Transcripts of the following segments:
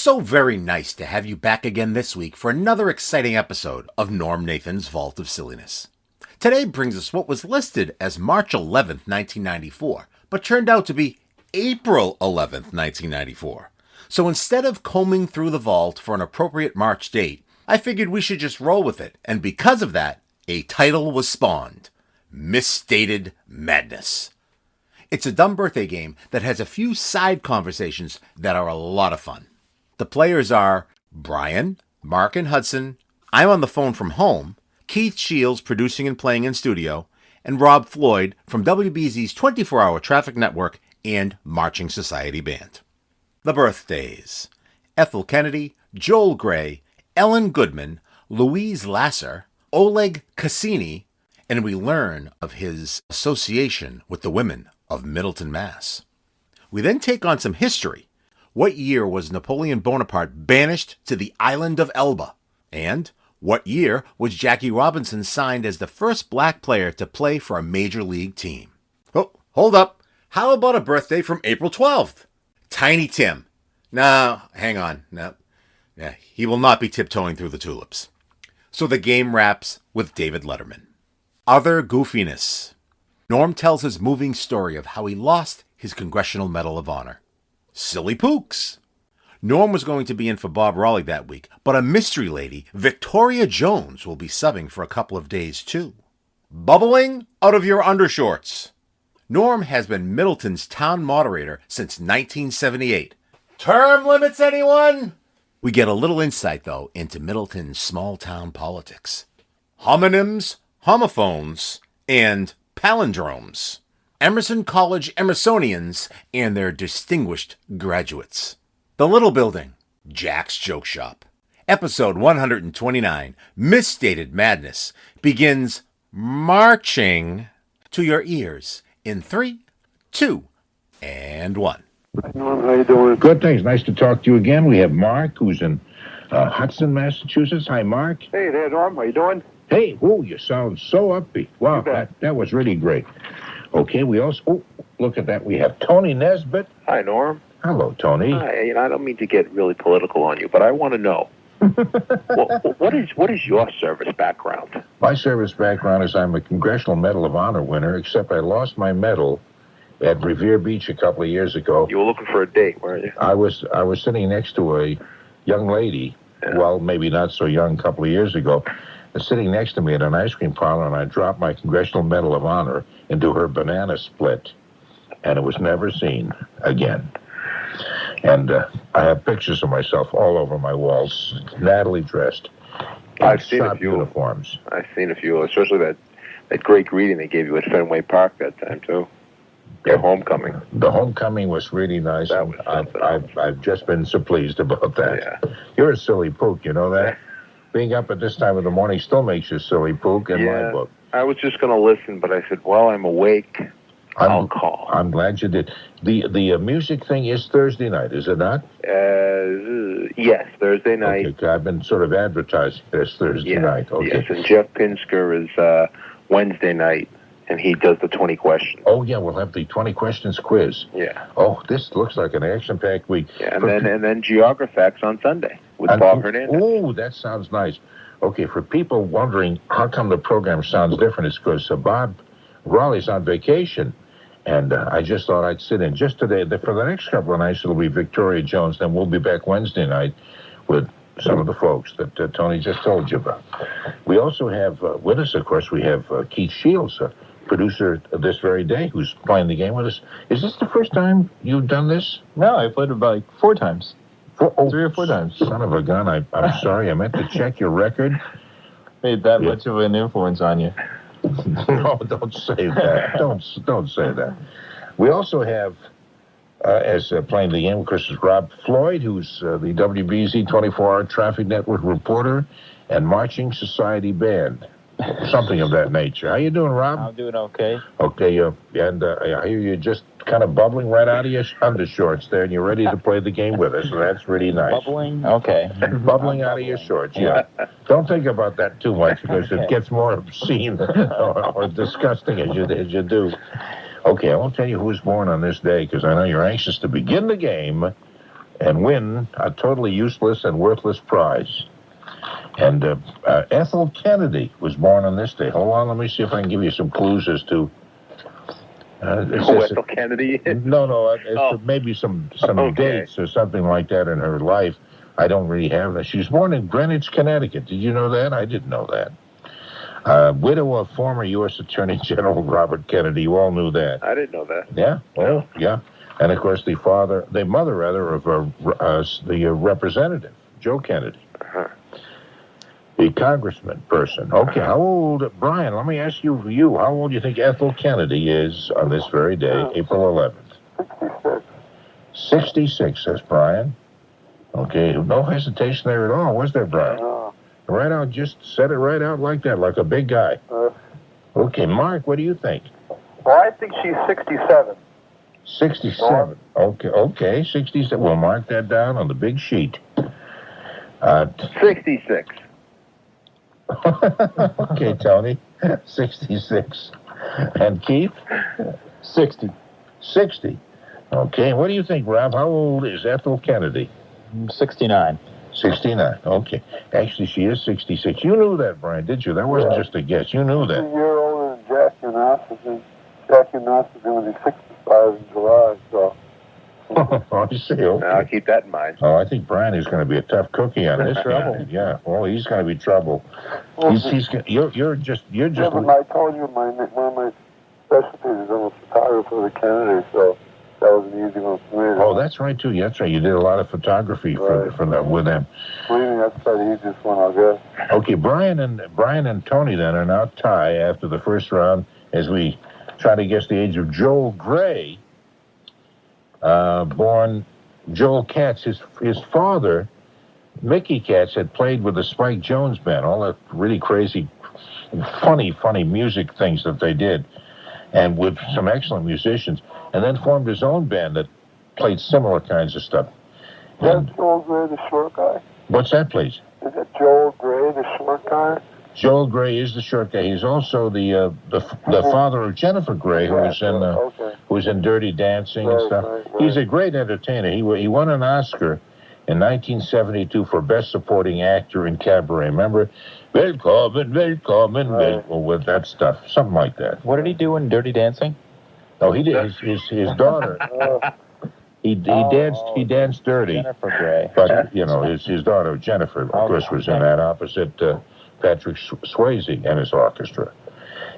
so very nice to have you back again this week for another exciting episode of Norm Nathan's Vault of Silliness. Today brings us what was listed as March 11th, 1994, but turned out to be April 11th, 1994. So instead of combing through the vault for an appropriate March date, I figured we should just roll with it, and because of that, a title was spawned: Misdated Madness. It's a dumb birthday game that has a few side conversations that are a lot of fun. The players are Brian, Mark, and Hudson. I'm on the phone from home. Keith Shields producing and playing in studio, and Rob Floyd from WBZ's 24-hour traffic network and Marching Society Band. The birthdays: Ethel Kennedy, Joel Gray, Ellen Goodman, Louise Lasser, Oleg Cassini, and we learn of his association with the women of Middleton, Mass. We then take on some history. What year was Napoleon Bonaparte banished to the Island of Elba? And what year was Jackie Robinson signed as the first black player to play for a major league team? Oh, hold up. How about a birthday from April 12th? Tiny Tim. No, hang on. No. Yeah, he will not be tiptoeing through the tulips. So the game wraps with David Letterman. Other goofiness. Norm tells his moving story of how he lost his Congressional Medal of Honor. Silly Pooks. Norm was going to be in for Bob Raleigh that week, but a mystery lady, Victoria Jones, will be subbing for a couple of days too. Bubbling out of your undershorts. Norm has been Middleton's town moderator since 1978. Term limits, anyone? We get a little insight, though, into Middleton's small-town politics. Homonyms, homophones, and palindromes. Emerson College Emersonians and their distinguished graduates. The Little Building, Jack's Joke Shop. Episode 129, Misdated Madness, begins marching to your ears in 3, 2, and 1. Norm, how you doing? Good, thanks. Nice to talk to you again. We have Mark, who's in Hudson, Massachusetts. Hi, Mark. Hey there, Norm. How you doing? Hey, you sound so upbeat. Wow, that was really great. Okay, we also, look at that. We have Tony Nesbitt. Hi, Norm. Hello, Tony. Hi. I don't mean to get really political on you, but I want to know, what is your service background? My service background is I'm a Congressional Medal of Honor winner, except I lost my medal at Revere Beach a couple of years ago. You were looking for a date, weren't you? I was sitting next to a young lady, well, maybe not so young, a couple of years ago, sitting next to me at an ice cream parlor, and I dropped my Congressional Medal of Honor into her banana split, and it was never seen again. And I have pictures of myself all over my walls, nattily dressed in I've seen a shop few uniforms. I've seen a few, especially that great greeting they gave you at Fenway Park that time, too. Your homecoming. The homecoming was really nice. That was I've just been so pleased about that. Yeah. You're a silly pook, you know that? Being up at this time of the morning still makes you silly pook in my book. I was just going to listen, but I said, well, I'm awake. I'll call. I'm glad you did. The music thing is Thursday night, is it not? Yes, Thursday night. Okay, I've been sort of advertising this Thursday night. Okay. Yes, and Jeff Pinsker is Wednesday night, and he does the 20 questions. Oh, yeah, we'll have the 20 questions quiz. Yeah. Oh, this looks like an action-packed week. Yeah, and then Geographax on Sunday with Bob Hernandez. Oh, that sounds nice. Okay, for people wondering how come the program sounds different, it's because Bob Raleigh's on vacation. And I just thought I'd sit in just today. For the next couple of nights, it'll be Victoria Jones. Then we'll be back Wednesday night with some of the folks that Tony just told you about. We also have with us, of course, we have Keith Shields, producer this very day, who's playing the game with us. Is this the first time you've done this? No, I played it about 4 times. 3 or 4 times. Son of a gun. I'm sorry. I meant to check your record. Made that much of an influence on you. No, don't say that. Don't say that. We also have, as playing the game, of course, is Rob Floyd, who's the WBZ 24-hour traffic network reporter and Marching Society Band. Something of that nature. How you doing, Rob? I'm doing okay. Okay, and I hear you just kind of bubbling right out of your undershorts there, and you're ready to play the game with us, so that's really nice. Bubbling? Okay. Bubbling out of your shorts, yeah. Don't think about that too much, because it gets more obscene or disgusting as you do. Okay, I won't tell you who's born on this day, because I know you're anxious to begin the game and win a totally useless and worthless prize. And Ethel Kennedy was born on this day. Hold on, let me see if I can give you some clues as to... Ethel Kennedy? No, maybe some dates or something like that in her life. I don't really have that. She was born in Greenwich, Connecticut. Did you know that? I didn't know that. Widow of former U.S. Attorney General Robert Kennedy. You all knew that. I didn't know that. Yeah? Oh, yeah. And, of course, the mother, of the representative, Joe Kennedy. Uh-huh. The congressman person. Okay, how old, Brian, let me ask you, how old do you think Ethel Kennedy is on this very day, April 11th? 66. 66, says Brian. Okay, no hesitation there at all, was there, Brian? Right out, just said it right out like that, like a big guy. Okay, Mark, what do you think? Well, I think she's 67. 67. Okay, 67. We'll mark that down on the big sheet. 66. Okay, Tony. 66. And Keith? 60. 60. Okay, what do you think, Rob? How old is Ethel Kennedy? 69. 69. Okay. Actually, she is 66. You knew that, Brian, did you? That wasn't just a guess. You knew that. She's a year older than Jackie and us. Jackie and us are going to be 65 in July, so... I see. Okay. I'll keep that in mind. Oh, I think Brian is going to be a tough cookie on this guy. Yeah. Well, he's going to be trouble. You're just. Yeah, but I told you one of my specialties is I'm a photographer for the Kennedy, so that was an easy one for me. Oh, that's right too. That's right. You did a lot of photography for them with them. Believe me, that's probably the easiest one I'll get. Okay, Brian and Tony then are now tie after the first round as we try to guess the age of Joel Gray. Born Joel Katz. His father, Mickey Katz, had played with the Spike Jones band, all that really crazy, funny music things that they did, and with some excellent musicians, and then formed his own band that played similar kinds of stuff. Is that Joel Gray, the short guy? What's that, please? Is that Joel Gray, the short guy? Joel Gray is the short guy. He's also the father of Jennifer Gray, who was in Dirty Dancing and stuff. Right. He's a great entertainer. He won an Oscar in 1972 for Best Supporting Actor in Cabaret. Remember? Willkommen, with that stuff, something like that. What did he do in Dirty Dancing? Oh, he did. His daughter. He danced dirty. Jennifer Gray. But his daughter Jennifer, of course, was in that opposite. Patrick Swayze and his orchestra.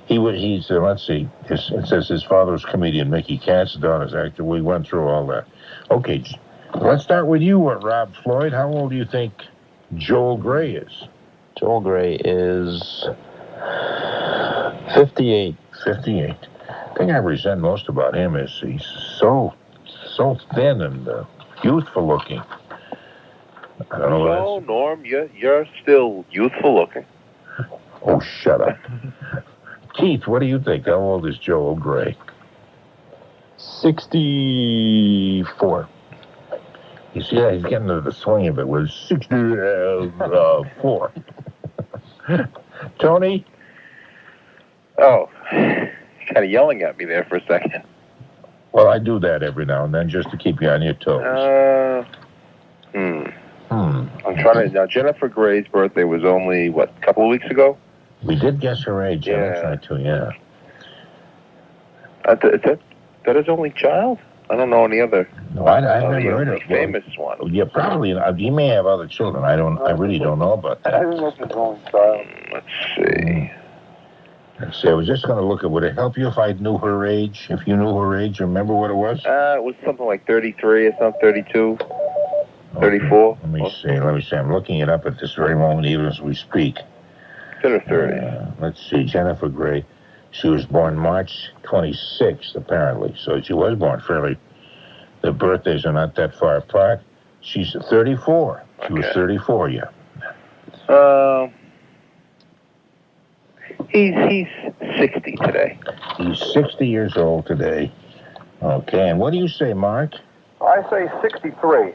Let's see. It says his father was comedian Mickey Katz, his daughter's actor. We went through all that. Okay, let's start with you, Rob Floyd. How old do you think Joel Gray is? Joel Gray is 58. 58. The thing I resent most about him is he's so thin and youthful looking. I don't know. So, Norm, you're still youthful looking. Oh, shut up. Keith, what do you think? How old is Joel Gray? 64. You see, he's getting into the swing of it. Was 64. Tony? Oh, kind of yelling at me there for a second. Well, I do that every now and then just to keep you on your toes. I'm trying to... Now, Jennifer Gray's birthday was only, a couple of weeks ago? We did guess her age. Yeah. That's right, too, yeah. That his only child? I don't know any other... No, I've never heard of famous one. Yeah, probably. He may have other children. I really don't know about that. I think that's his only child. Let's see. Let's see, I was just going to look at... Would it help you if I knew her age? If you knew her age, remember what it was? It was something like 33 or something, 32. 34? Let me see. I'm looking it up at this very moment, even as we speak. 10 or 30. Let's see. Jennifer Gray. She was born March 26th, apparently. So she was born fairly... The birthdays are not that far apart. She's 34. She was 34, yeah. He's 60 today. He's 60 years old today. Okay, and what do you say, Mark? I say 63.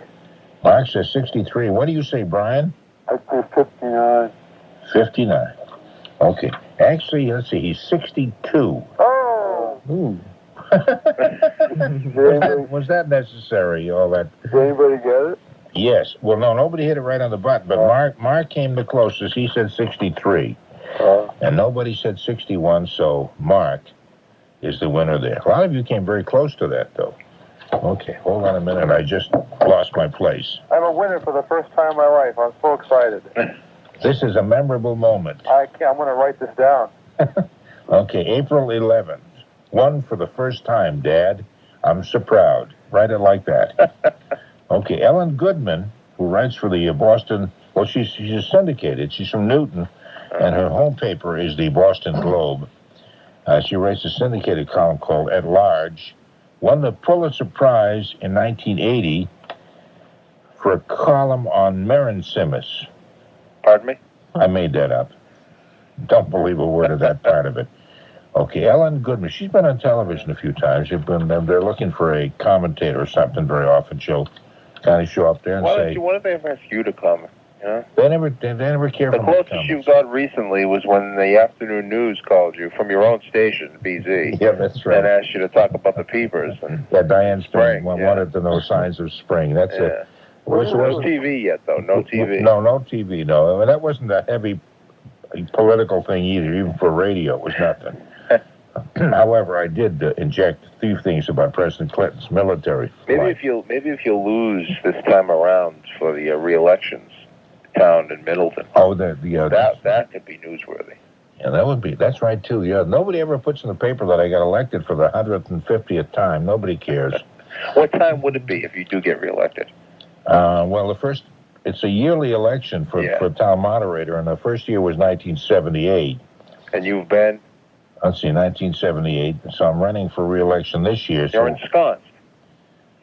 Mark says 63. What do you say, Brian? I say 59. 59. Okay. Actually, let's see, he's 62. Oh! Ooh. Was that necessary? All that? Did anybody get it? Yes. Well, no, nobody hit it right on the button, but Mark came the closest. He said 63. And nobody said 61, so Mark is the winner there. A lot of you came very close to that, though. Okay, hold on a minute. I just lost my place. I'm a winner for the first time in my life. I'm so excited. This is a memorable moment. I'm going to write this down. Okay, April 11th. Won for the first time, Dad. I'm so proud. Write it like that. Okay, Ellen Goodman, who writes for the Boston... Well, she's syndicated. She's from Newton, and her home paper is the Boston Globe. She writes a syndicated column called At Large. Won the Pulitzer Prize in 1980 for a column on Merensimus. Pardon me? I made that up. Don't believe a word of that part of it. Okay, Ellen Goodman. She's been on television a few times. They're looking for a commentator or something very often. She'll kind of show up there and say... Why don't they ever ask you to come? Yeah. They never care for the closest you've got recently was when the afternoon news called you from your own station, BZ. Yeah, that's right. And asked you to talk about the peepers. And Diane Spring wanted to know signs of spring. That's it. No TV yet, though. No TV. No TV, no. I mean, that wasn't a heavy political thing either, even for radio. It was nothing. However, I did inject a few things about President Clinton's military flight. Maybe if you lose this time around for the re-elections, Town and Middleton. Oh, that could be newsworthy. Yeah, that's right too. Yeah, nobody ever puts in the paper that I got elected for the 150th time. Nobody cares. What time would it be if you do get reelected? Well, it's a yearly election for town moderator, and the first year was 1978. And you've been? Let's see, 1978. So I'm running for re-election this year. You're ensconced.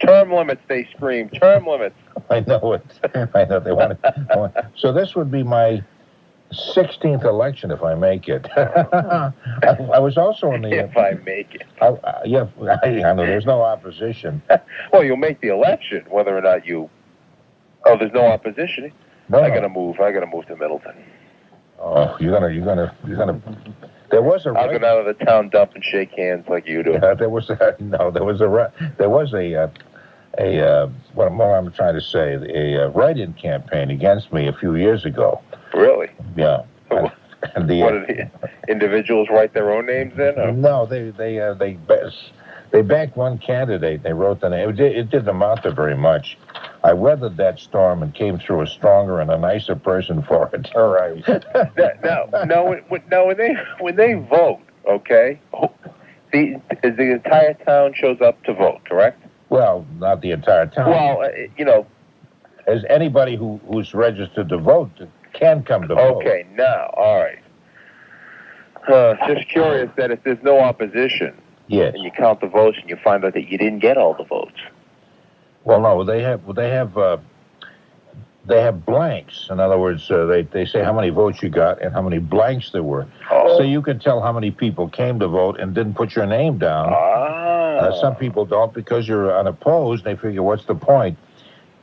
Term limits, they scream. Term limits. I know it. I know they want it. So this would be my 16th election if I make it. I was also in the... If I make it. I know. There's no opposition. Well, you'll make the election, whether or not you... Oh, there's no opposition? No. I gotta move to Middleton. Oh, you're gonna... There was a... I'll go down to the town dump and shake hands like you do. What I'm trying to say, a write-in campaign against me a few years ago. Really? Yeah. What did the individuals write their own names in? Or? No, they backed one candidate. They wrote the name. It didn't amount to very much. I weathered that storm and came through a stronger and a nicer person for it. All right. When they vote, okay, the entire town shows up to vote, correct? Well, not the entire town. Well, as anybody who's registered to vote can come to vote. Okay, now, all right. Just curious that if there's no opposition, yes, and you count the votes and you find out that you didn't get all the votes. Well, no, they have blanks. In other words, they say how many votes you got and how many blanks there were. Oh. So you can tell how many people came to vote and didn't put your name down. Some people don't because you're unopposed. They figure, what's the point?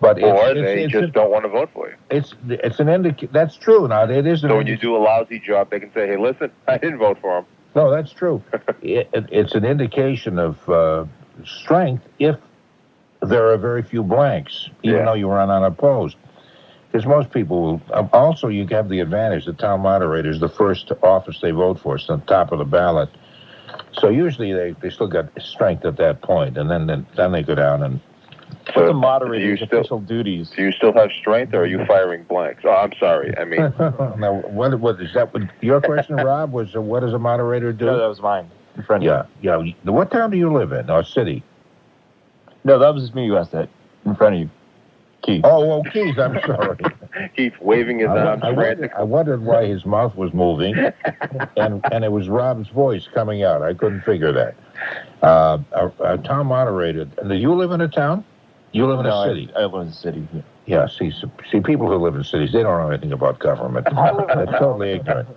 But they just don't want to vote for you. It's an indicator. That's true. Now it is. So when you do a lousy job, they can say, "Hey, listen, I didn't vote for him." No, that's true. It's an indication of strength if there are very few blanks, even though you run unopposed. Because most people will. Also, you have the advantage. The town moderator is the first office they vote for. It's on top of the ballot. So usually they still got strength at that point, and then they go down and. What's the moderator's official duties? Do you still have strength, or are you firing blanks? Oh, I'm sorry. I mean, now what is that? Your question, Rob, was what does a moderator do? No, that was mine. In front of you. Yeah. What town do you live in? Or city? No, that was just me who asked that. In front of you, Keith. Oh, Keith. I'm sorry. Keith waving his arms. I wondered why his mouth was moving, and it was Rob's voice coming out. I couldn't figure that. A town moderator. Do you live in a town? You live in a city? I live in a city, yeah. Yeah, see, people who live in cities, they don't know anything about government. They're totally ignorant.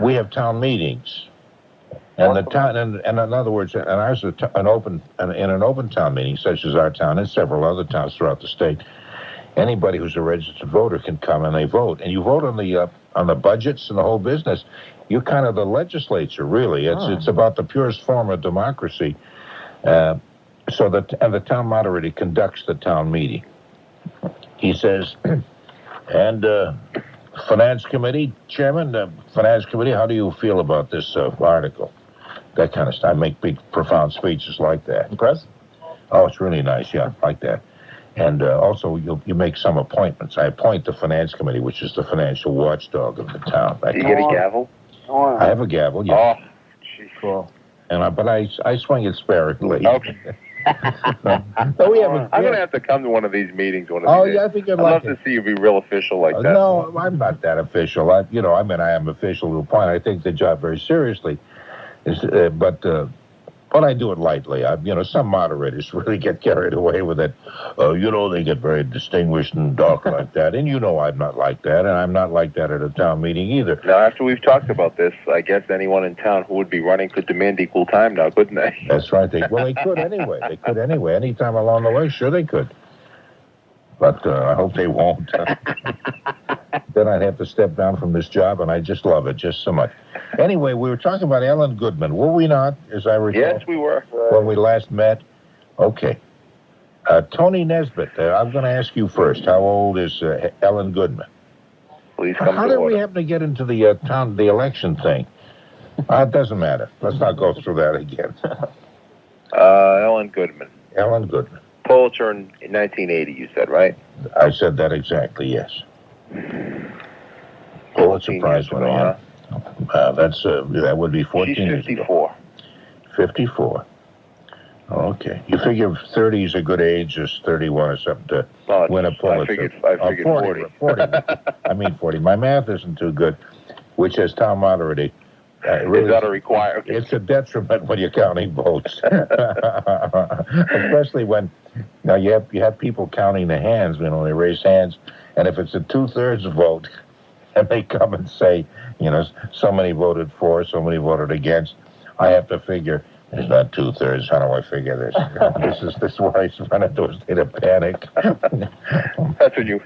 We have town meetings. And the town, and in other words, and ours is an open town meeting, such as our town and several other towns throughout the state. Anybody who's a registered voter can come and they vote. And you vote on the budgets and the whole business. You're kind of the legislature, really. It's about the purest form of democracy. And the town moderator conducts the town meeting. He says, and Finance Committee, Chairman, Finance Committee, how do you feel about this article? That kind of stuff. I make big, profound speeches like that. Impressed? Oh, it's really nice, yeah, like that. And also, you make some appointments. I appoint the Finance Committee, which is the financial watchdog of the town. Do you get a gavel? I have a gavel, yeah. Oh, jeez. Cool. But I swing it sparingly. Okay. I'm going to have to come to one of these meetings one of these days. Yeah, I think I'd I'd like love to see you be real official like that. No, I'm not that official. I am official to a point. I take the job very seriously. But I do it lightly. Some moderators really get carried away with it. They get very distinguished and dark like that. And I'm not like that, and I'm not like that at a town meeting either. Now, after we've talked about this, I guess anyone in town who would be running could demand equal time now, couldn't they? That's right. They could anyway. Anytime along the way, sure they could. But I hope they won't. Then I'd have to step down from this job, and I just love it just so much. Anyway, we were talking about Ellen Goodman, were we not, as I recall? Yes, we were. When we last met? Okay. Tony Nesbitt, I'm going to ask you first. How old is Ellen Goodman? Please come How to did order. we happen to get into the election thing? It doesn't matter. Let's not go through that again. Ellen Goodman. Ellen Goodman. Pulitzer in 1980, you said, right? I said that exactly, yes. Pulitzer Prize winner, yeah. That would be 14 She's years ago. 54. 54. Okay. You figure 30 is a good age, is 31 or something to win a Pulitzer. I figured 40. 40. I mean 40. My math isn't too good, which as town moderator, Is that a requirement? it's a detriment when you're counting votes. Especially when you have people counting the hands, they raise hands, and if it's a 2/3 vote, and they come and say, so many voted for, so many voted against, I have to figure, it's not 2/3, how do I figure this? This is where I run into a state of panic. That's when you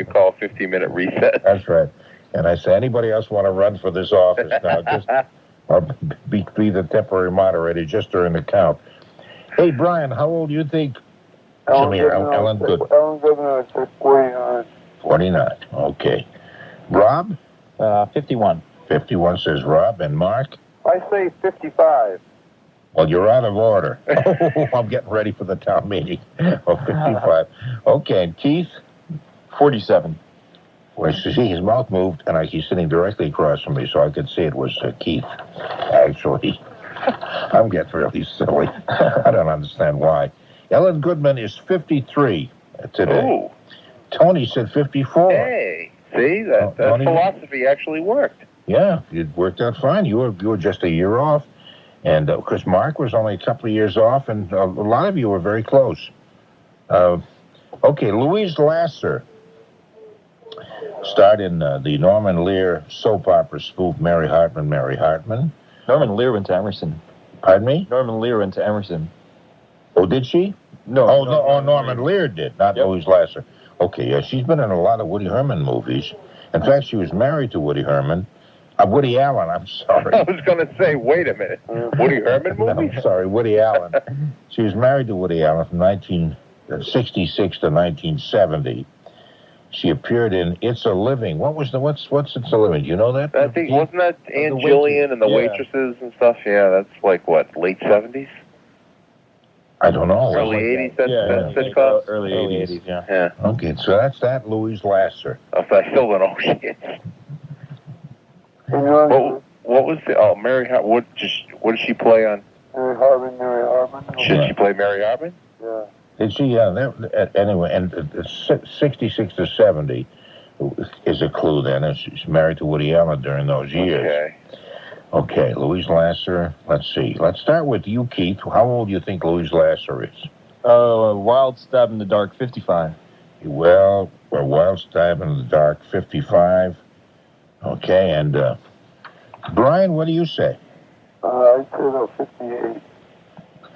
call a 15-minute reset. That's right. And I say, anybody else want to run for this office now? Or be the temporary moderator just during the count. Hey, Brian, how old do you think? Ellen Goodman. Ellen Goodman, I say 49. 49. Okay. Rob? 51. 51 says Rob. And Mark? I say 55. Well, you're out of order. I'm getting ready for the town meeting. 55. Okay, and Keith? 47. Well, you see, his mouth moved, and he's sitting directly across from me, so I could see it was Keith. Actually, I'm getting really silly. I don't understand why. Ellen Goodman is 53 today. Ooh. Tony said 54. Hey, see, that philosophy actually worked. Yeah, it worked out fine. You were just a year off. And, because Mark was only a couple of years off, and a lot of you were very close. Okay, Louise Lasser starred in the Norman Lear soap opera spoof Mary Hartman. Norman Lear went to Emerson. Pardon me? Norman Lear went to Emerson. Oh, did she? No. Norman Lear did, not Louise Lasser. Okay, yeah, she's been in a lot of Woody Herman movies. In fact, she was married to Woody Herman. Woody Allen, I'm sorry. I was going to say, wait a minute. Woody Herman movies? No, I'm sorry, Woody Allen. She was married to Woody Allen from 1966 to 1970. She appeared in It's a Living. What's It's a Living? Do you know that? I think, wasn't that Aunt Jillian and the waitresses and stuff? Yeah, that's like, what, late 70s? I don't know. Early 80s, that's sitcom? Early 80s, yeah. Okay, so that's that, Louise Lasser. I still don't know who she is. What was Mary Hartman? What did she play on? Mary Hartman. Did she play Mary Hartman? Yeah. Did she? Anyway, and 66 to 70 is a clue then. And she's married to Woody Allen during those years. Okay, Louise Lasser. Let's see. Let's start with you, Keith. How old do you think Louise Lasser is? Wild Stab in the Dark, 55. Well, a Wild Stab in the Dark, 55. Okay, and Brian, what do you say? I'd say about 58.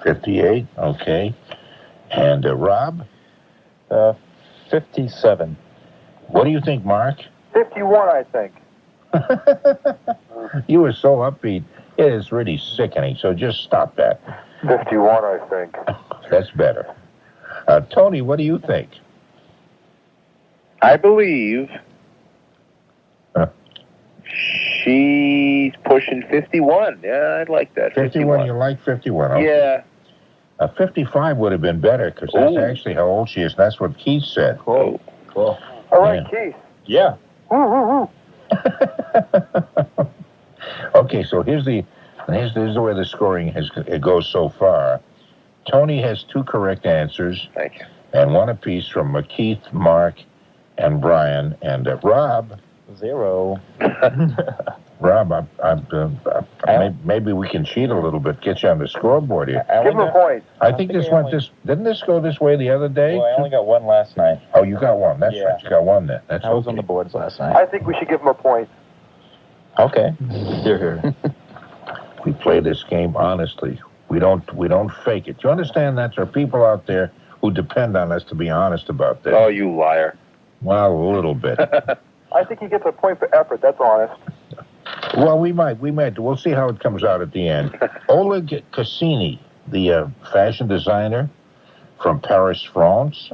58, okay. And Rob? 57. What do you think, Mark? 51, I think. You were so upbeat. It is really sickening, so just stop that. 51, I think. That's better. Tony, what do you think? I believe Huh? she's pushing 51. Yeah, I'd like that. 51, you like 51? Okay. Yeah. 55 would have been better, because that's actually how old she is. That's what Keith said. Cool. All right, Keith. Yeah. Okay, so here's the way the scoring it goes so far. Tony has 2 correct answers. Thank you. And 1 apiece from Keith, Mark, and Brian. And Rob. 0. Rob, maybe we can cheat a little bit, get you on the scoreboard here. Give him a point. I think this went didn't this go this way the other day? Well, I only got 1 last night. Oh, you got 1. That's Yeah. right. You got 1 then. That's I was okay. on the boards last night. I think we should give him a point. Okay. Here. We play this game honestly. We don't fake it. You understand that? There are people out there who depend on us to be honest about this. Oh, you liar. Well, a little bit. I think he gets a point for effort. That's honest. Well, we might. We'll see how it comes out at the end. Oleg Cassini, the fashion designer from Paris, France.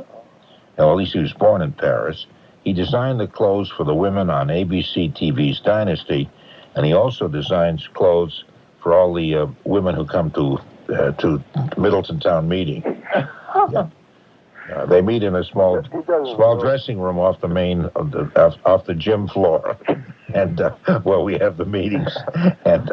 Well, at least he was born in Paris. He designed the clothes for the women on ABC TV's Dynasty, and he also designs clothes for all the women who come to Middleton Town meeting. Yeah. They meet in a small dressing room off the main off the gym floor, and we have the meetings. And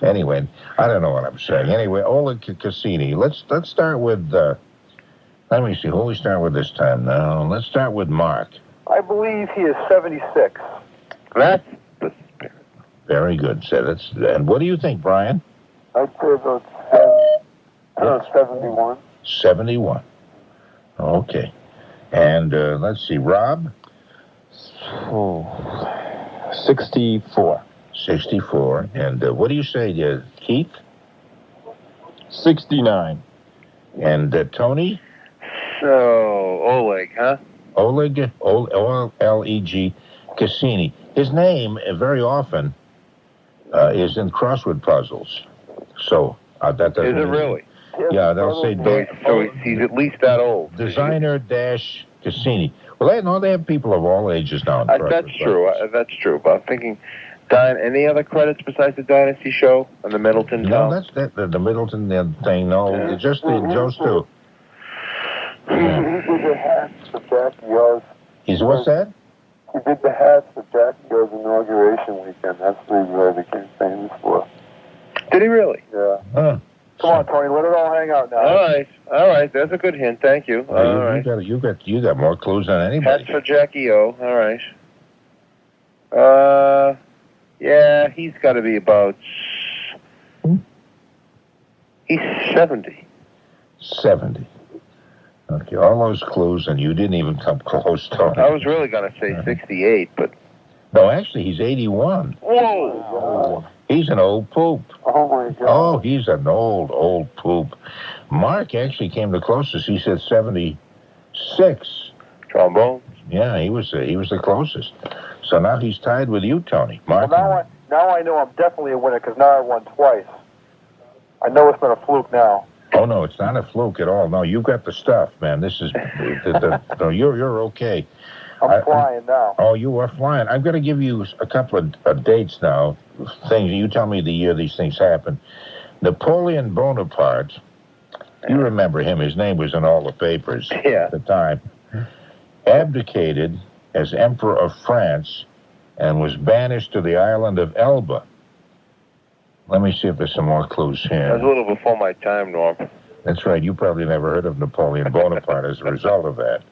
anyway, I don't know what I'm saying. Anyway, Oleg Cassini. Let's start with. Let me see. Who we start with this time? Now let's start with Mark. I believe he is 76. That's the spirit. Very good. And what do you think, Brian? I'd say about 71. 71. Okay. And let's see, Rob? 64. 64. And what do you say, Keith? 69. And Tony? So, Oleg, huh? Oleg, O-L-E-G, Cassini. His name, very often, is in crossword puzzles. So, that doesn't... Is it really? Yeah, they'll say... So he's at least that old. Designer dash Cassini. Well, they have people of all ages now in crossword That's true. puzzles. That's true. But I'm thinking, any other credits besides the Dynasty show on the Middleton No, Town? that's the Middleton thing. No, Yeah. just those 2. He did the hats for Jackie O's. What's that? He did the hats for Jackie O's inauguration weekend. That's what he really became famous for. Did he really? Yeah. Huh. Come on, Tony. Let it all hang out now. All right. That's a good hint. Thank you. All right. You got more clues than anybody. That's for Jackie O. All right. Yeah, he's got to be about. He's 70. 70. Okay, all those clues, and you didn't even come close, Tony. I was really going to say 68, but. No, actually, he's 81. Whoa! He's an old poop. Oh, my God. Oh, he's an old poop. Mark actually came the closest. He said 76. Trombone. Yeah, he was the closest. So now he's tied with you, Tony. Mark. Well, now I know I'm definitely a winner because now I won twice. I know it's been a fluke now. Oh no, it's not a fluke at all. No, you got the stuff, man. This is no, you're okay. I'm flying now. Oh, you are flying. I'm going to give you a couple of dates now. Things you tell me the year these things happened. Napoleon Bonaparte. You remember him? His name was in all the papers at the time. Abdicated as Emperor of France and was banished to the island of Elba. Let me see if there's some more clues here. That was a little before my time, Norm. That's right. You probably never heard of Napoleon Bonaparte as a result of that.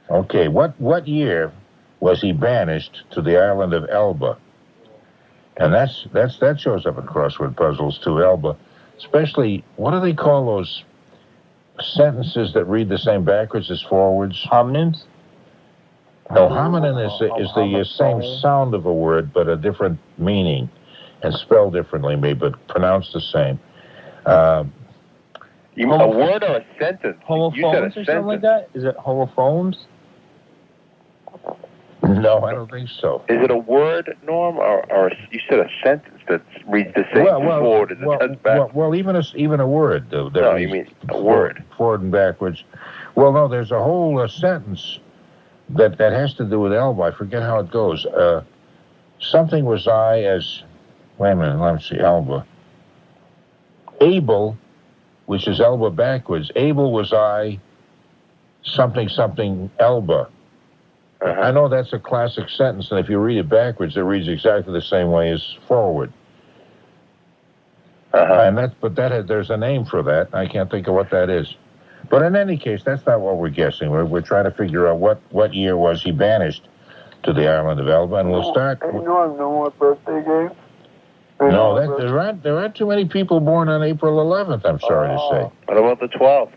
Okay, what year was he banished to the island of Elba? And that shows up in crossword puzzles too. Elba, especially what do they call those sentences that read the same backwards as forwards? Homonyms? No, homonym is the same sound of a word, but a different meaning, and spelled differently, maybe, but pronounced the same. A word or a sentence? Homophones or something like that? Is it homophones? No, I don't think so. Is it a word, Norm, or you said a sentence that reads the same forward as it does back? Well, even a word. No, you mean a word. Forward and backwards. Well, no, there's a whole sentence that has to do with Elba. I forget how it goes. Something was I as... Wait a minute, let me see, Elba. Able, which is Elba backwards. Able was I... something Elba. Uh-huh. I know that's a classic sentence, and if you read it backwards, it reads exactly the same way as forward. Uh-huh. And there's a name for that. I can't think of what that is. But in any case, that's not what we're guessing. We're trying to figure out what year was he banished to the island of Elba, and we'll start. Hey, Norm, no more birthday games? No, there aren't too many people born on April 11th. I'm sorry to say. What about the 12th?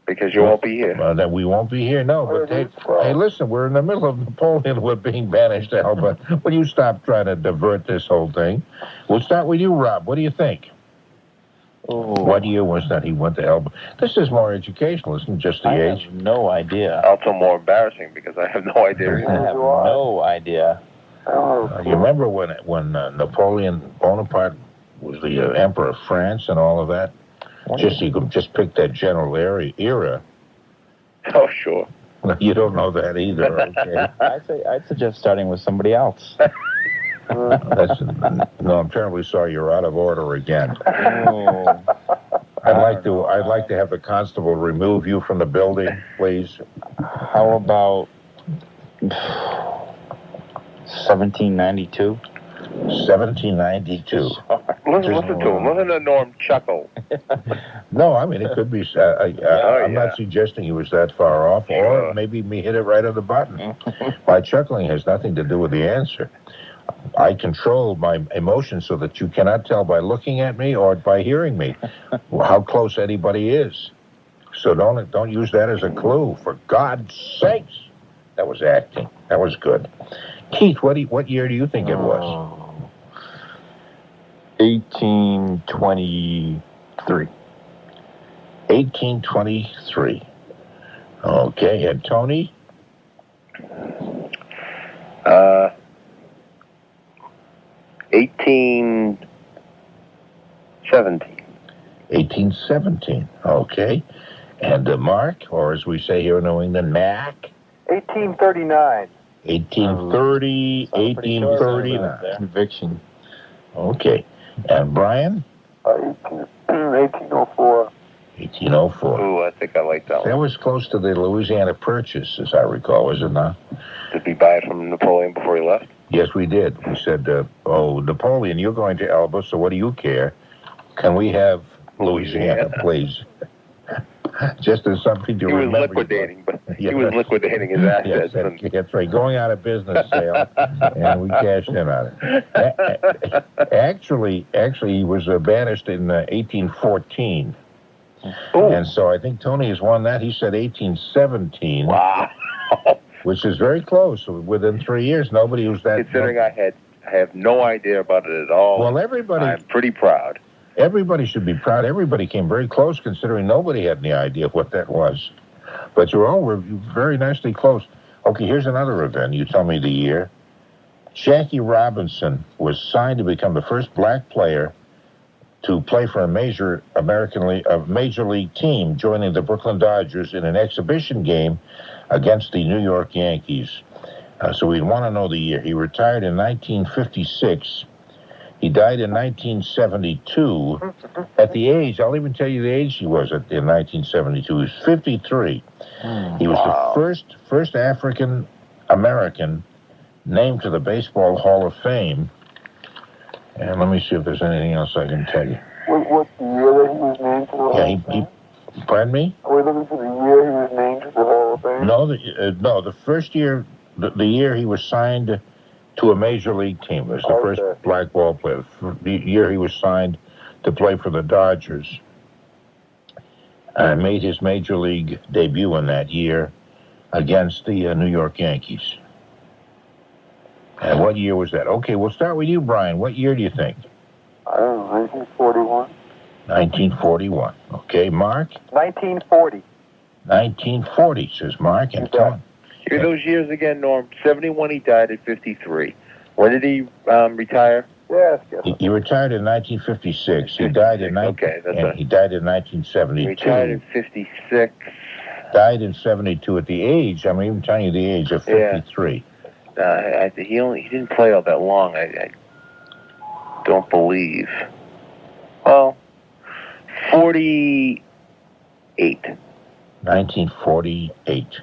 Because you won't be here. That we won't be here. No, but hey, listen, we're in the middle of Napoleon. We're being banished to Elba. Will you stop trying to divert this whole thing? We'll start with you, Rob. What do you think? Oh. What year was that he went to Elba? This is more educational, isn't it? Just the age. I have no idea. Also more embarrassing because I have no idea. I have no idea. You remember when Napoleon Bonaparte was the emperor of France and all of that? You could just pick that general era. Oh, sure. You don't know that either, okay? I'd suggest starting with somebody else. No, I'm terribly sorry. You're out of order again. Oh. I'd like to have the constable remove you from the building, please. How about 1792? 1792. Listen to him. Listen to Norm chuckle. No, I mean, it could be... I'm not suggesting he was that far off, or maybe me hit it right on the button. My chuckling has nothing to do with the answer. I control my emotions so that you cannot tell by looking at me or by hearing me how close anybody is. So don't use that as a clue, for God's sakes. That was acting. That was good. Keith, what year do you think it was? 1823. 1823. Okay, and Tony? 1817. 1817. Okay. And Mark, or as we say here in New England, Mac? 1839. 1830, 1839. Conviction. Okay. And Brian? 1804. 1804. Ooh, I think I like that That one. was close to the Louisiana Purchase, as I recall, was it not? Did we buy it from Napoleon before he left? Yes, we did. We said, Napoleon, you're going to Elba, so what do you care? Can we have Louisiana, please? Just as something to remember. He was liquidating, he was liquidating his assets. Yes, that's right. Going out of business sale, and we cashed in on it. Actually, he was banished in 1814. Ooh. And so I think Tony has won that. He said 1817. Wow. Which is very close. Within 3 years, nobody was that... Considering I have no idea about it at all. Well, everybody... I'm pretty proud. Everybody should be proud. Everybody came very close, considering nobody had any idea what that was. But you all were very nicely close. Okay, here's another event. You tell me the year. Jackie Robinson was signed to become the first black player to play for a major league team, joining the Brooklyn Dodgers in an exhibition game against the New York Yankees. So we'd want to know the year. He retired in 1956. He died in 1972 at the age, I'll even tell you the age he was in 1972. He was 53. He was the first African-American named to the Baseball Hall of Fame. And let me see if there's anything else I can tell you. What the year that he was named to the Hall of Fame? Pardon me? Are we looking for the year he was named to the Hall of Fame? No, the first year, the year he was signed to a major league team. It was the first black ball player. The year he was signed to play for the Dodgers. Made his major league debut in that year against the New York Yankees. And what year was that? Okay, we'll start with you, Brian. What year do you think? I don't know, 1941. 1941. Okay, Mark? 1940. 1940, says Mark. And Tony? Give me those years again, Norm. 71, he died at 53. When did he retire? Yes. He retired in 1956. He died in he died in 1972. Retired in 56. Died in 72 at the age, I'm even telling you the age of 53. He didn't play all that long, I don't believe. Well, 48. 1948.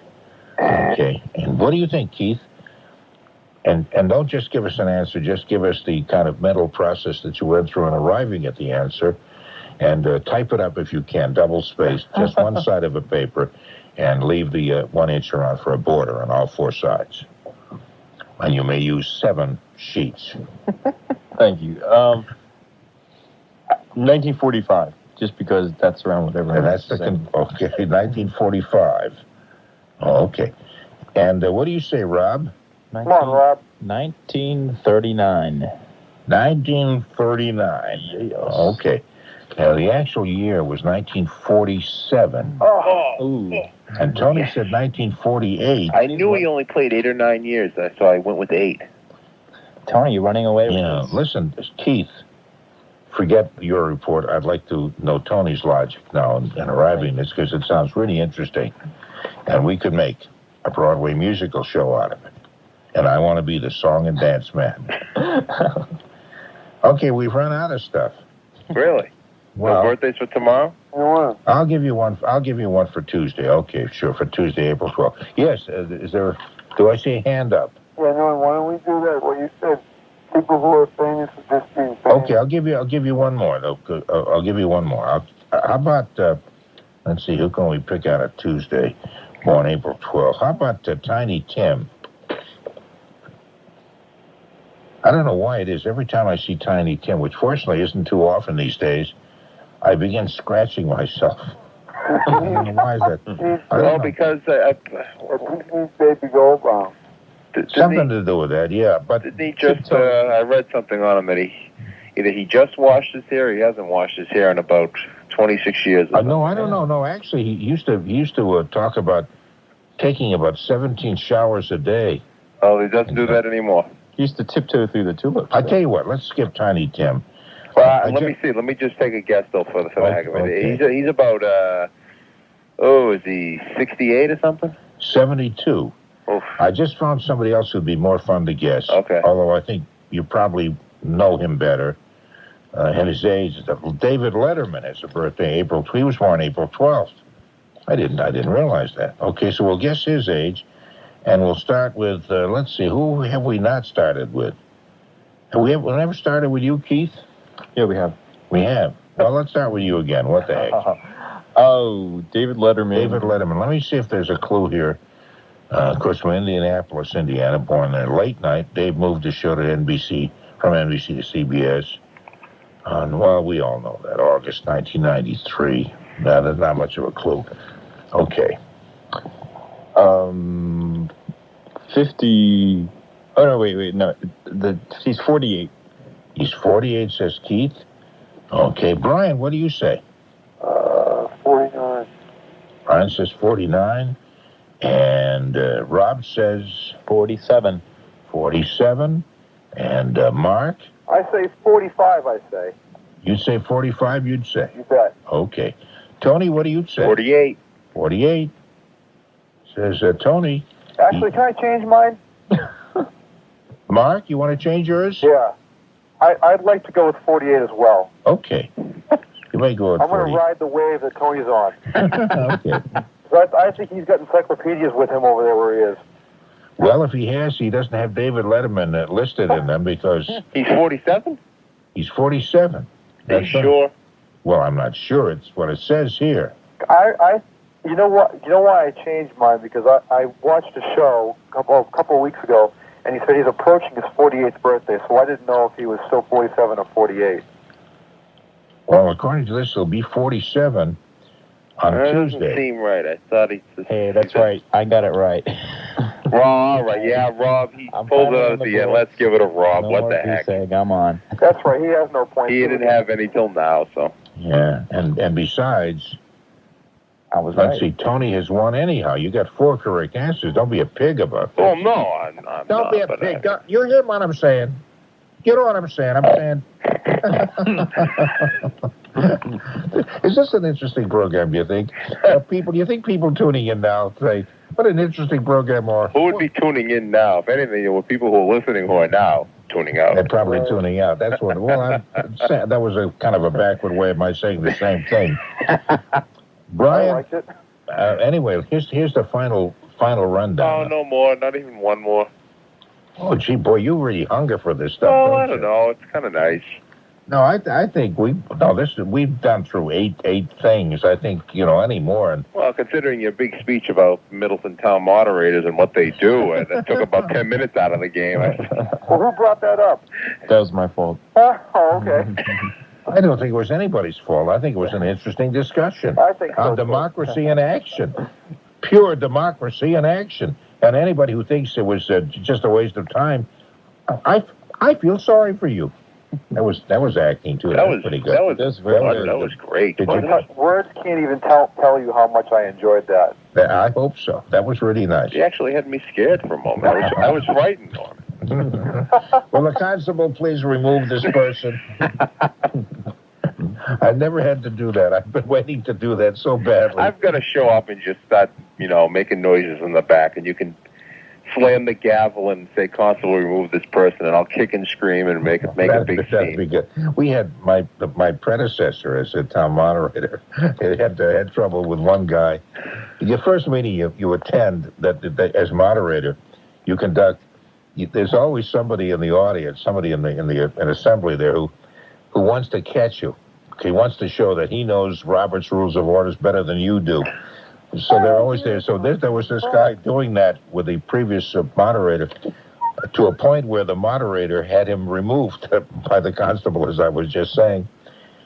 Okay. And what do you think, Keith? And don't just give us an answer, just give us the kind of mental process that you went through in arriving at the answer. And type it up if you can, double-spaced, just one side of a paper, and leave the 1 inch around for a border on all 4 sides. And you may use 7 sheets. Thank you. 1945, just because that's around whatever. And that's okay, 1945. Oh, okay. And what do you say, Rob? Come on, Rob. 1939. 1939. Yes. Okay. Now, the actual year was 1947. Ooh. And Tony said 1948. I knew he only played 8 or 9 years, so I went with 8. Tony, you're running away with this. Listen, Keith, forget your report. I'd like to know Tony's logic now in arriving at this, because it sounds really interesting. And we could make a Broadway musical show out of it. And I want to be the song and dance man. Okay, we've run out of stuff. Really? Well, No birthdays for tomorrow? I'll give you one for Tuesday. Okay, sure, for Tuesday, April 12th. Yes, do I see a hand up? Yeah, no, why don't we do that? What you said, people who are famous for just being famous. Okay, I'll give you one more. I'll give you one more. How about, let's see, who can we pick out a Tuesday, born April 12th? How about Tiny Tim? I don't know why it is. Every time I see Tiny Tim, which fortunately isn't too often these days, I begin scratching myself. I don't know why is that. Well, because... Baby Goldbaum. Something to do with that, yeah. But didn't he just... I read something on him that either he just washed his hair or he hasn't washed his hair in about 26 years. No, I don't know. No, actually, he used to talk about taking about 17 showers a day. Oh, he doesn't do that anymore. He used to tiptoe through the tulips. I tell you what, let's skip Tiny Tim. Well, let me see. Let me just take a guess, though, for the heck of it. Okay. He's about, is he 68 or something? 72. Oof. I just found somebody else who'd be more fun to guess. Okay. Although I think you probably know him better. And his age, David Letterman has a birthday, he was born April 12th. I didn't realize that. Okay, so we'll guess his age. And we'll start with, let's see, who have we not started with? Have we never started with you, Keith? Yeah, we have. We have. Well, let's start with you again. What the heck? Oh, David Letterman. David Letterman. Let me see if there's a clue here. Of course, from Indianapolis, Indiana, born there late night. Dave moved the show to NBC, from NBC to CBS. Well, we all know that, August 1993. Now, there's not much of a clue. Okay. 50... Oh, no, wait, no. He's 48. He's 48, says Keith. Okay, Brian, what do you say? 49. Brian says 49. And Rob says... 47. 47. And Mark? I say 45, I say. You'd say 45, you'd say? You bet. Okay. Tony, what do you say? 48. 48. Says Tony. Actually, can I change mine? Mark, you want to change yours? Yeah. I'd like to go with 48 as well. Okay. You may go with 40. I'm going to ride the wave that Tony's on. Okay. I think he's got encyclopedias with him over there where he is. Well, if he has, he doesn't have David Letterman listed in them because... He's 47? He's 47. Are you sure? Well, I'm not sure. It's what it says here. You know what? You know why I changed mine? Because I watched a show a couple of weeks ago, and he said he's approaching his 48th birthday, so I didn't know if he was still 47 or 48. Well, according to this, he'll be 47 on That Tuesday. doesn't seem right. I thought Hey, that's right. I got it right. All right. Yeah, Rob, he pulled it out at the end. Let's give it a Rob. No what more the heck? goose-egg. I'm on. That's right. He has no points. He didn't have any till now, so. Yeah, and besides, I was Let's right. see, Tony has won anyhow. You got 4 correct answers. Don't be a pig about that. Oh, no, I'm Don't not. be a but pig. You hear what I'm saying? You know what I'm saying? I'm saying... Is this an interesting program, do you think? You think people tuning in now say, what an interesting program, or... Who would be tuning in now? If anything, there were people who are listening who are now tuning out. They're probably tuning out. That's what... Well, that was a kind of a backward way of my saying the same thing. Brian... I liked it. Anyway, here's the final rundown. Oh, no more. Not even one more. Oh, gee, boy, you really hunger for this stuff, Oh, don't I don't know. It's kind of nice. No, I think we've done through eight things. I think, any more. And Well, considering your big speech about Middleton town moderators and what they do, and it took about 10 minutes out of the game. Well, who brought that up? That was my fault. Oh, okay. I don't think it was anybody's fault. I think it was an interesting discussion I think so, on too. democracy in action, pure democracy in action. And anybody who thinks it was just a waste of time, I feel sorry for you. That was acting too. That was pretty good. That was very that good. was great. Did you- Words can't even tell you how much I enjoyed that. I hope so. That was really nice. She actually had me scared for a moment. I was frightened, Norman. Will the constable please remove this person? I've never had to do that. I've been waiting to do that so badly. I've got to show up and just start, making noises in the back, and you can slam the gavel and say, "Constable, remove this person," and I'll kick and scream and make a big That'd be scene. good. We had my predecessor as a town moderator. had trouble with one guy. Your first meeting you attend that as moderator, you conduct. There's always somebody in the audience, somebody in an assembly there who wants to catch you. He wants to show that he knows Robert's Rules of Orders better than you do. So they're always there. So there was this guy doing that with the previous moderator to a point where the moderator had him removed by the constable, as I was just saying.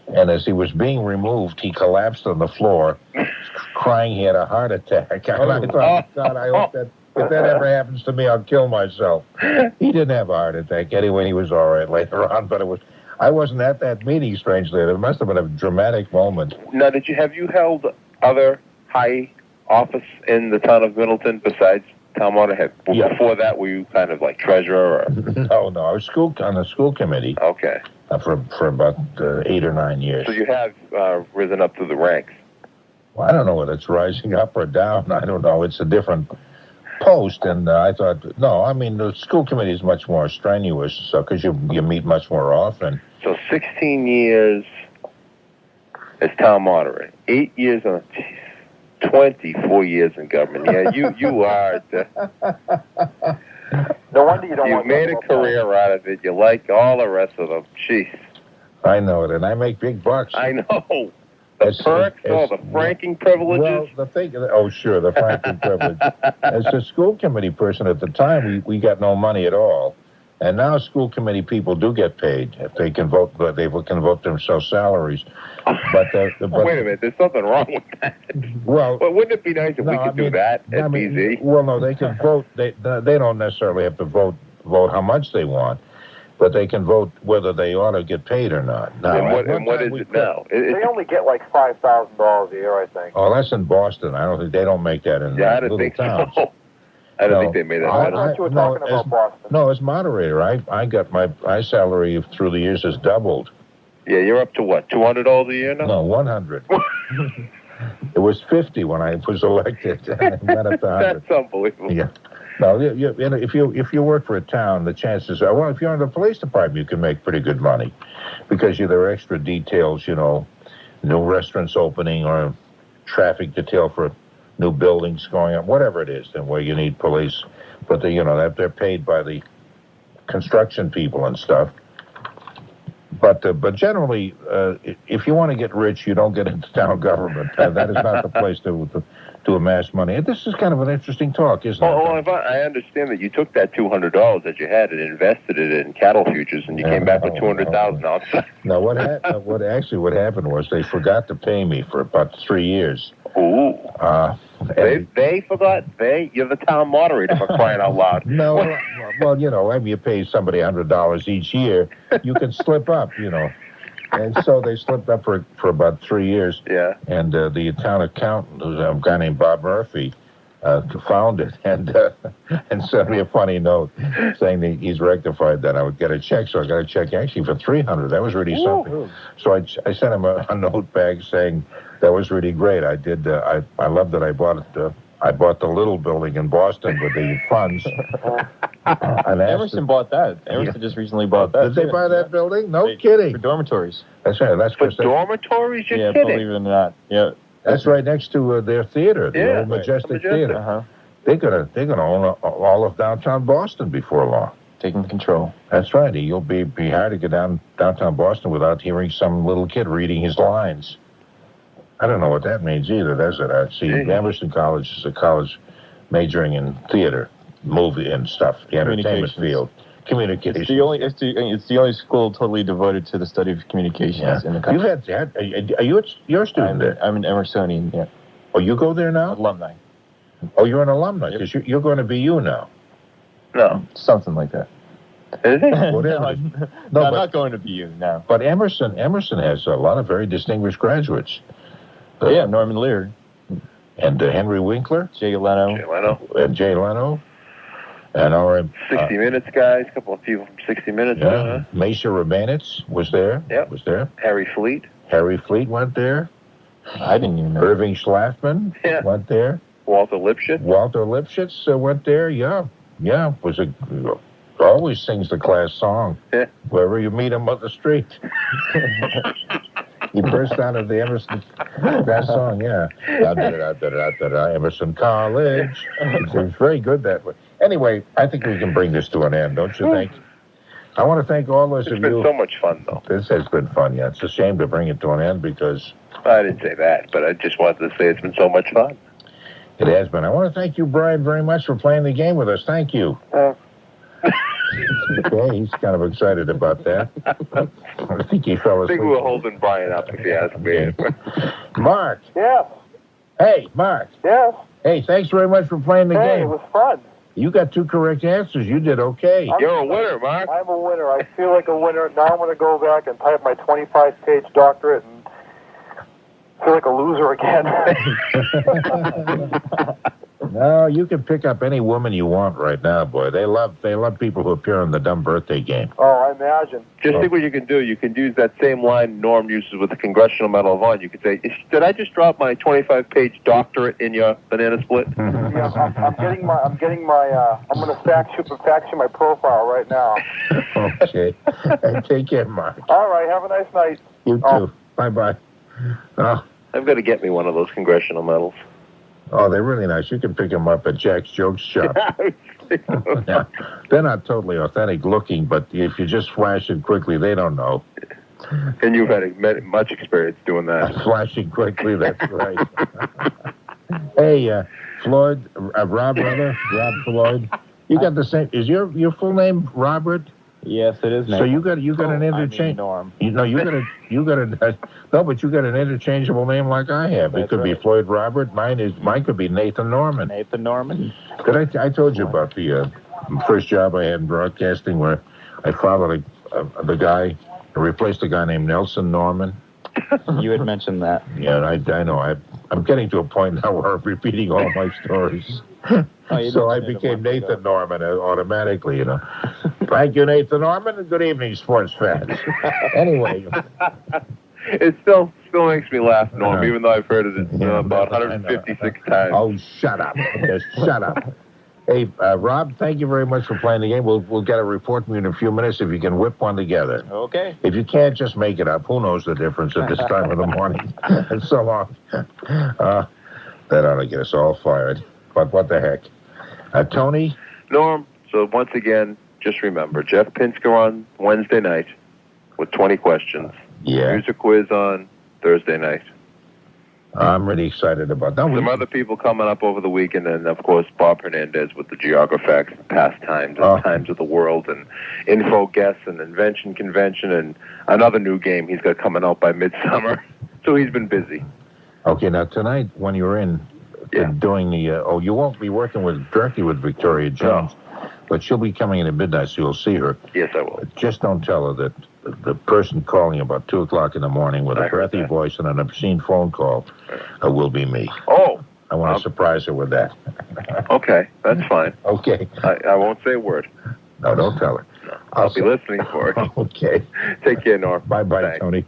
And as he was being removed, he collapsed on the floor, crying he had a heart attack. And I thought, God, I hope that if that ever happens to me, I'll kill myself. He didn't have a heart attack. Anyway, he was all right later on, but I wasn't at that meeting, strangely. It must have been a dramatic moment. Now, have you held other high office in the town of Middleton besides town monitor? Yeah. Before that, were you kind of like treasurer? Or? No, I was on the school committee Okay. for about 8 or 9 years. So you have risen up through the ranks. Well, I don't know whether it's rising up or down. I don't know. It's a different post, and I thought, no, I mean, the school committee is much more strenuous, so because you meet much more often. So 16 years as town moderator, 8 years on, 24 years in government. Yeah, you are. No wonder you don't You've want made a career out of it. You like all the rest of them. Jeez. I know it, and I make big bucks. I know. The perks, all the franking privileges. Well, the thing, sure, the franking privilege. As a school committee person at the time, we got no money at all. And now school committee people do get paid if they can vote, but they can vote themselves salaries. But Wait a minute, there's something wrong with that. Well, Wouldn't it be nice if we could do that at BZ? Well, no, they can vote. They don't necessarily have to vote how much they want, but they can vote whether they ought to get paid or not. Now, And what is it now? They only get like $5,000 a year, I think. Oh, that's in Boston. I don't think they don't make that in Yeah, I little didn't think towns. so. I don't think they made that. I thought you were talking about Boston. No, as moderator, I got my salary through the years has doubled. Yeah, you're up to what, $200 a year now? No, 100. It was 50 when I was elected. Not up to 100. That's unbelievable. Yeah. No, if you work for a town, the chances are, well, if you're in the police department, you can make pretty good money because there are extra details, new restaurants opening or traffic detail for new buildings going up, whatever it is, then where you need police. But they're paid by the construction people and stuff. But generally, if you want to get rich, you don't get into town government. That is not the place to amass money. And this is kind of an interesting talk, isn't it? Well, I understand that you took that $200 that you had and invested it in cattle futures, and you came back with $200,000. No, what happened was they forgot to pay me for about 3 years. Ooh. They forgot. You're the town moderator, for crying out loud. No, well, you pay somebody $100 each year, you can slip up, And so they slipped up for about 3 years. Yeah. And the town accountant, who's a guy named Bob Murphy, found it and sent me a funny note saying that he's rectified that. I would get a check, so I got a check actually for $300. That was really something. So I sent him a note back saying that was really great. I did. I love that I bought it. I bought the little building in Boston with the funds. And Emerson bought that. Emerson just recently bought that. Did they buy that building? No kidding. For dormitories. That's right. That's For dormitories? You're kidding. kidding. Believe it or not. Yeah. That's right next to their theater, the old Majestic Theater. Uh-huh. They're gonna own all of downtown Boston before long. Taking control. That's right. You'll be hard to get downtown Boston without hearing some little kid reading his lines. I don't know what that means either, does it? See, Emerson College is a college majoring in theater, movie, and stuff. The entertainment field, communications. It's the only school totally devoted to the study of communications in the country. You're a student there? I'm an Emersonian. Yeah. Oh, you go there now? Alumni. Oh, you're an alumni because you're going to be you now. No. Something like that. Is it? I'm not going to be you now. But Emerson has a lot of very distinguished graduates. Norman Lear. And Henry Winkler. Jay Leno. And Jay Leno. And our 60 Minutes guys, a couple of people from 60 Minutes. Yeah. Mesa Rabanitz was there. Yep. Was there. Harry Fleet went there. I didn't even know. Irving Schlafman went there. Walter Lipschitz went there. Yeah. Always sings the class song. Yeah. Wherever you meet him on the street. He burst out of the Emerson, that song, yeah. Emerson College. It's very good that way. Anyway, I think we can bring this to an end, don't you think? I want to thank all those of you. It's been so much fun, though. This has been fun, yeah. It's a shame to bring it to an end because... I didn't say that, but I just wanted to say it's been so much fun. It has been. I want to thank you, Brian, very much for playing the game with us. Thank you. Okay, he's kind of excited about that. I think he fell asleep. I think we were holding Brian up, if you ask me. Mark. Yes. Hey, Mark. Yes. Hey, thanks very much for playing the game. It was fun. You got 2 correct answers. You did okay. You're a winner, Mark. I'm a winner. I feel like a winner. Now I'm going to go back and type my 25-page doctorate and feel like a loser again. No, you can pick up any woman you want right now, boy. They love people who appear on the Dumb Birthday Game. Oh, I imagine. Just think what you can do. You can use that same line Norm uses with the Congressional Medal of Honor. You could say, "Did I just drop my 25-page doctorate in your banana split?" Yeah, I'm going to fax you my profile right now. Okay. Take care, Mark. All right. Have a nice night. You too. Bye-bye. I've got to get me one of those Congressional medals. Oh, they're really nice. You can pick them up at Jack's Jokes Shop. Yeah. They're not totally authentic looking, but if you just flash it quickly, they don't know. And you've had much experience doing that. Flashing quickly, that's right. Hey, Floyd, Rob Floyd. You got the same. Is your full name Robert? Yes, it is. So you got an interchange. Norm. You got but you got an interchangeable name like I have. It could be Floyd Robert. Mine could be Nathan Norman. Nathan Norman. I told you about the first job I had in broadcasting where I followed the guy, replaced a guy named Nelson Norman. You had mentioned that. Yeah, I know. I'm getting to a point now where I'm repeating all my stories. So I became Nathan Norman automatically, you know. Thank you, Nathan Norman, and good evening, sports fans. Anyway. It still makes me laugh, Norm, even though I've heard it about 156 times. Oh, shut up. Just shut up. Hey, Rob, thank you very much for playing the game. We'll get a report from you in a few minutes if you can whip one together. Okay. If you can't, just make it up. Who knows the difference at this time of the morning? And so long. That ought to get us all fired. But what the heck? Tony? Norm, so once again, just remember, Jeff Pinsker on Wednesday night with 20 questions. Yeah. Music quiz on Thursday night. I'm really excited about that. Some other people coming up over the weekend, and of course Bob Hernandez with the Geographax, Pastimes, and Times of the World, and Info Guests, and Invention Convention, and another new game he's got coming out by midsummer. So he's been busy. Okay, now tonight when you're in doing the, you won't be working directly with Victoria Jones. But she'll be coming in at midnight, so you'll see her. Yes, I will. Just don't tell her that the person calling about 2 o'clock in the morning with a breathy voice and an obscene phone call will be me. Oh. I want to surprise her with that. Okay, that's fine. Okay. I won't say a word. No, don't tell her. No, I'll be listening for it. Okay. Take care, Norm. Bye-bye, Thanks. Tony.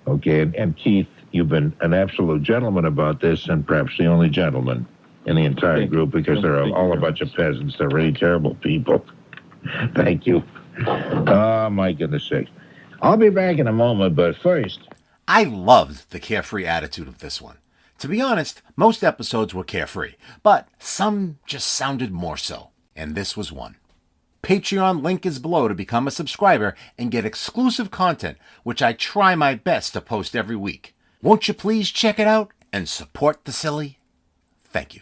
Okay, and Keith, you've been an absolute gentleman about this, and perhaps the only gentleman in the entire group, because they're all a bunch of peasants. They're really terrible people. Thank you. Oh, my goodness sakes. I'll be back in a moment, but first... I loved the carefree attitude of this one. To be honest, most episodes were carefree, but some just sounded more so, and this was one. Patreon link is below to become a subscriber and get exclusive content, which I try my best to post every week. Won't you please check it out and support the silly? Thank you.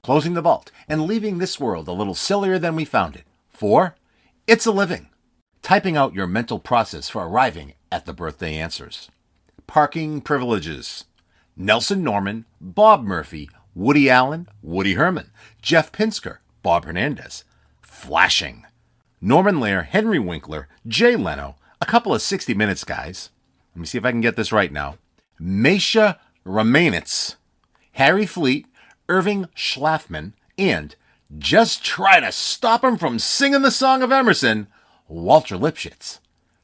Closing the vault and leaving this world a little sillier than we found it. For It's a Living. Typing out your mental process for arriving at the birthday answers. Parking privileges. Nelson Norman, Bob Murphy, Woody Allen, Woody Herman, Jeff Pinsker, Bob Hernandez. Flashing. Norman Lear, Henry Winkler, Jay Leno, a couple of 60 Minutes guys. Let me see if I can get this right now. Mesha Romanitz, Harry Fleet, Irving Schlafman, and just try to stop him from singing the Song of Emerson, Walter Lipschitz.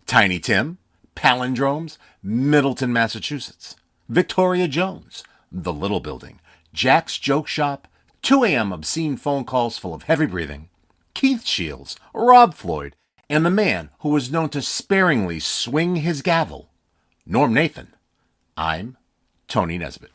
Tiny Tim, Palindromes, Middleton, Massachusetts. Victoria Jones, The Little Building, Jack's Joke Shop, 2 a.m. obscene phone calls full of heavy breathing, Keith Shields, Rob Floyd, and the man who was known to sparingly swing his gavel, Norm Nathan. I'm Tony Nesbitt.